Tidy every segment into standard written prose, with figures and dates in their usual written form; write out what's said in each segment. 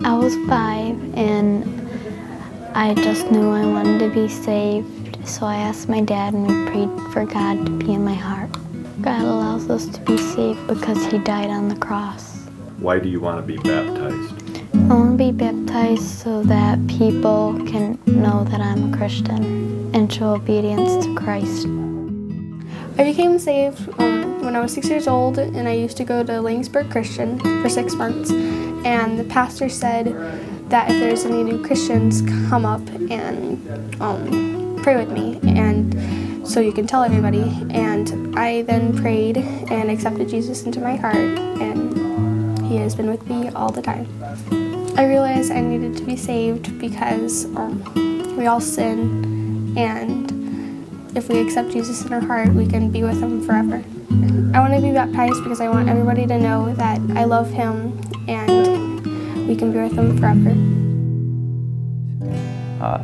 I was 5 and I just knew I wanted to be saved, so I asked my dad and we prayed for God to be in my heart. God allows us to be saved because He died on the cross. Why do you want to be baptized? I want to be baptized so that people can know that I'm a Christian and show obedience to Christ. I became saved when I was 6 years old, and I used to go to Langsburg Christian for 6 months. And the pastor said that if there's any new Christians, come up and pray with me, and so you can tell everybody. And I then prayed and accepted Jesus into my heart, and He has been with me all the time. I realized I needed to be saved because we all sin, and if we accept Jesus in our heart, we can be with Him forever. I want to be baptized because I want everybody to know that I love Him and we can be with Him forever.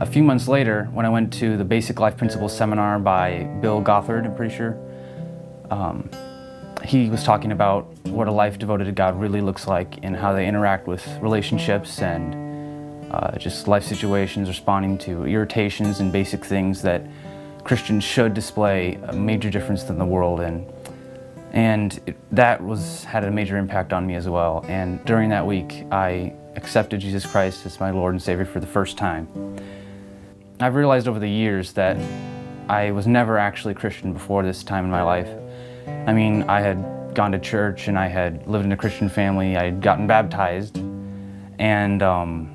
A few months later, when I went to the Basic Life Principles seminar by Bill Gothard, I'm pretty sure, he was talking about what a life devoted to God really looks like and how they interact with relationships and just life situations, responding to irritations and basic things that Christians should display a major difference in the world in. And that had a major impact on me as well. And during that week, I accepted Jesus Christ as my Lord and Savior for the first time. I've realized over the years that I was never actually Christian before this time in my life. I mean, I had gone to church and I had lived in a Christian family, I had gotten baptized, and I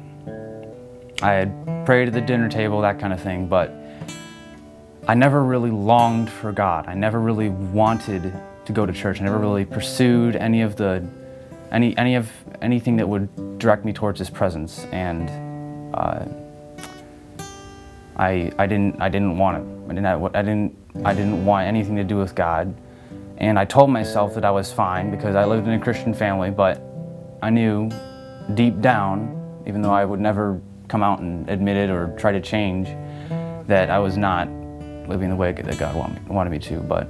had prayed at the dinner table, that kind of thing, but I never really longed for God. I never really wanted to go to church. I never really pursued anything that would direct me towards His presence, and I didn't want it. I didn't want anything to do with God, and I told myself that I was fine because I lived in a Christian family. But I knew deep down, even though I would never come out and admit it or try to change, that I was not living the way that God wanted me to. But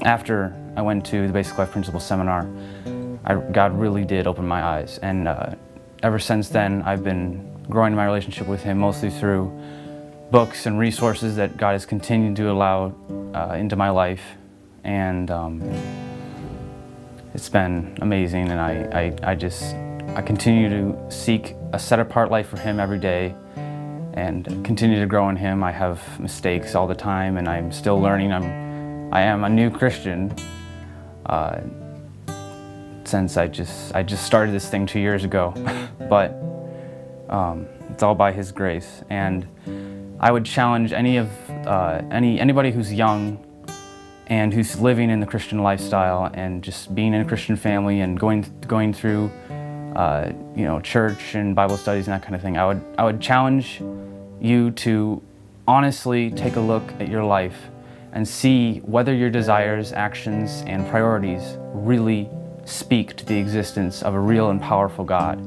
after I went to the Basic Life Principles seminar, God really did open my eyes, and ever since then I've been growing my relationship with Him mostly through books and resources that God has continued to allow into my life, and it's been amazing. And I continue to seek a set-apart life for Him every day and continue to grow in Him. I have mistakes all the time, and I'm still learning. I am a new Christian since I just started this thing 2 years ago, but it's all by His grace. And I would challenge anybody who's young and who's living in the Christian lifestyle and just being in a Christian family and going through church and Bible studies and that kind of thing. I would challenge you to honestly take a look at your life and see whether your desires, actions, and priorities really speak to the existence of a real and powerful God.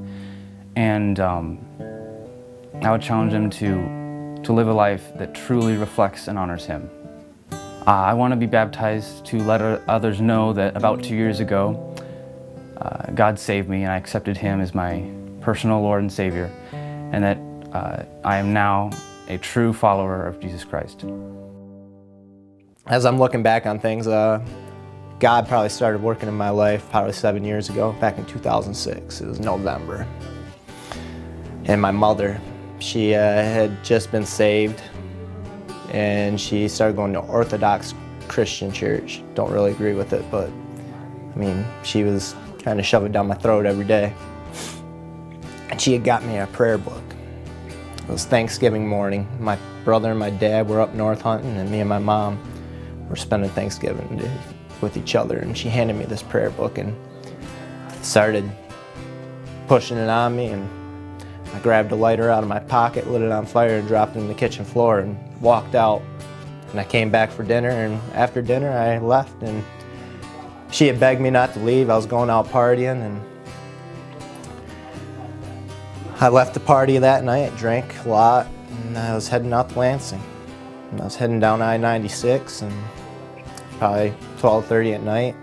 And I would challenge them to live a life that truly reflects and honors Him. I want to be baptized to let others know that about 2 years ago, God saved me and I accepted Him as my personal Lord and Savior, and that I am now a true follower of Jesus Christ. As I'm looking back on things, God probably started working in my life probably 7 years ago, back in 2006. It was November. And my mother, she had just been saved, and she started going to Orthodox Christian church. Don't really agree with it, but I mean, she was trying to shove it down my throat every day. And she had got me a prayer book. It was Thanksgiving morning. My brother and my dad were up north hunting, and me and my mom were spending Thanksgiving with each other. And she handed me this prayer book and started pushing it on me. And I grabbed a lighter out of my pocket, lit it on fire, and dropped it on the kitchen floor and walked out. And I came back for dinner, and after dinner I left, and she had begged me not to leave. I was going out partying, and I left the party that night, drank a lot, and I was heading out to Lansing. And I was heading down I-96, and probably 12:30 at night,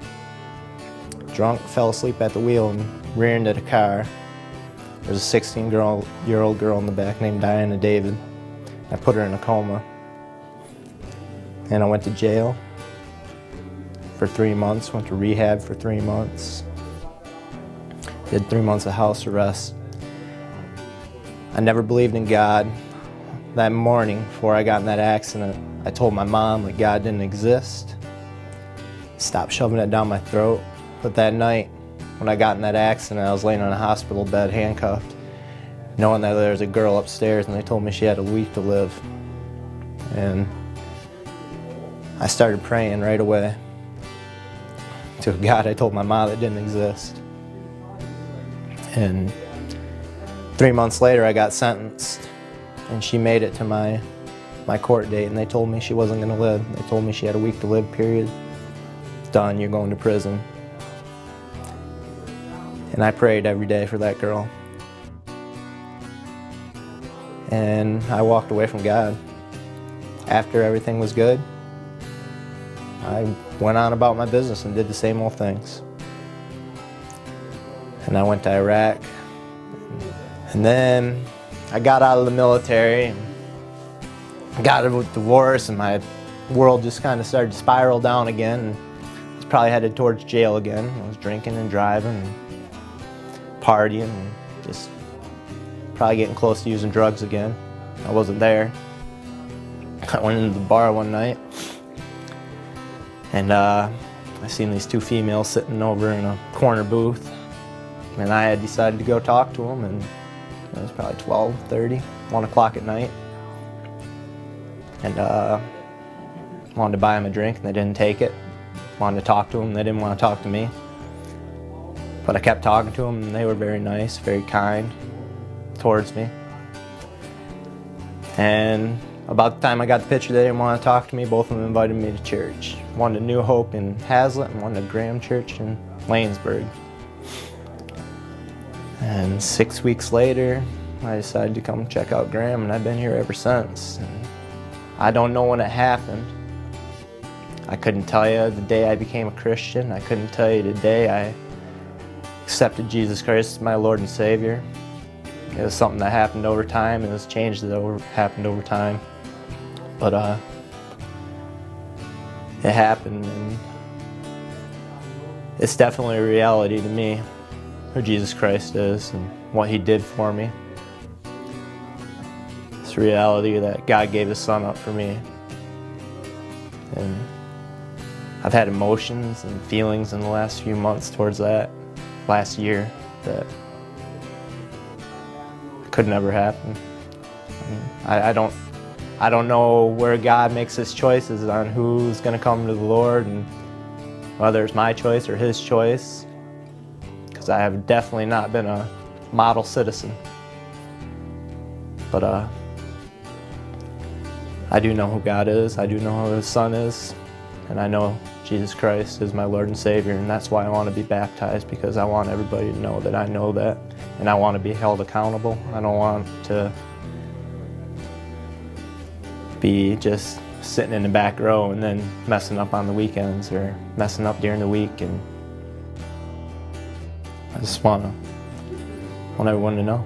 drunk, fell asleep at the wheel and rear-ended a car. There's a 16-year-old girl in the back named Diana David. I put her in a coma. And I went to jail for 3 months, went to rehab for 3 months. Did 3 months of house arrest. I never believed in God. That morning, before I got in that accident, I told my mom that God didn't exist. Stopped shoving it down my throat. But that night, when I got in that accident, I was laying on a hospital bed, handcuffed, knowing that there was a girl upstairs, and they told me she had a week to live. And I started praying right away to a God I told my mom that didn't exist. And 3 months later, I got sentenced, and she made it to my court date, and they told me she wasn't going to live. They told me she had a week to live, period. Done, you're going to prison. And I prayed every day for that girl. And I walked away from God. After everything was good, I went on about my business and did the same old things. And I went to Iraq. And then I got out of the military and got a divorce, and my world just kind of started to spiral down again. And I was probably headed towards jail again. I was drinking and driving and partying and just probably getting close to using drugs again. I wasn't there. I went into the bar one night, and I seen these two females sitting over in a corner booth, and I had decided to go talk to them, and it was probably 12:30, 1 o'clock at night, and wanted to buy them a drink, and they didn't take it. Wanted to talk to them, they didn't want to talk to me. But I kept talking to them, and they were very nice, very kind towards me. And about the time I got the picture they didn't want to talk to me, both of them invited me to church. One to New Hope in Hazlet and one to Graham Church in Lanesburg. And 6 weeks later, I decided to come check out Graham, and I've been here ever since. And I don't know when it happened. I couldn't tell you the day I became a Christian. I couldn't tell you the day I accepted Jesus Christ as my Lord and Savior. It was something that happened over time. It was change that happened over time. But it happened, and it's definitely a reality to me who Jesus Christ is and what He did for me. It's a reality that God gave His Son up for me. And I've had emotions and feelings in the last few months towards that, last year, that could never happen. I mean, I don't know where God makes His choices on who's going to come to the Lord, and whether it's my choice or His choice, because I have definitely not been a model citizen. But I do know who God is, I do know who His Son is, and I know Jesus Christ is my Lord and Savior, and that's why I want to be baptized, because I want everybody to know that I know that, and I want to be held accountable. I don't want to be just sitting in the back row and then messing up on the weekends or messing up during the week. And I just want everyone to know.